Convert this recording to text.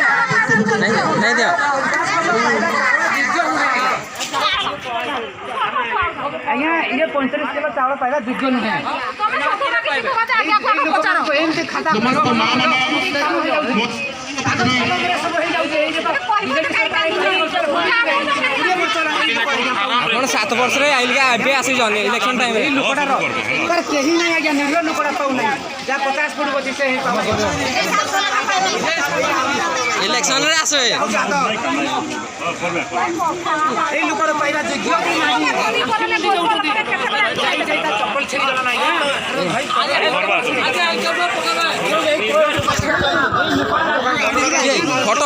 नहीं दिया ଆଜ୍ଞା ଇଏ 35 କିଲୋ ଚାଉଳ ପାଇବା ଯୋଗ୍ୟ ନୁହେଁ। ଏମିତି ଖାତା ଆପଣ 7 ବର୍ଷରେ ଆଇଲିକା ଏବେ ଆସିଛନ୍ତି ଇଲେକ୍ସନ ଟାଇମରେ ଏଇ ଲୋକଟାର କେହି ନାହିଁ ଆଜ୍ଞା ନିରୀହ ଲୋକଟା ପାଉନାହିଁ ଯାହା 50 ଫୁଟ ବଛି ସେ ଇଲେକ୍ସନରେ ଆସିବେ ଏଇ ଲୋକର ପାଇବା ଯୋଗ୍ୟ ଚପଲ ଛିଡ଼ିଗଲା ନାହିଁ। ଫଟୋ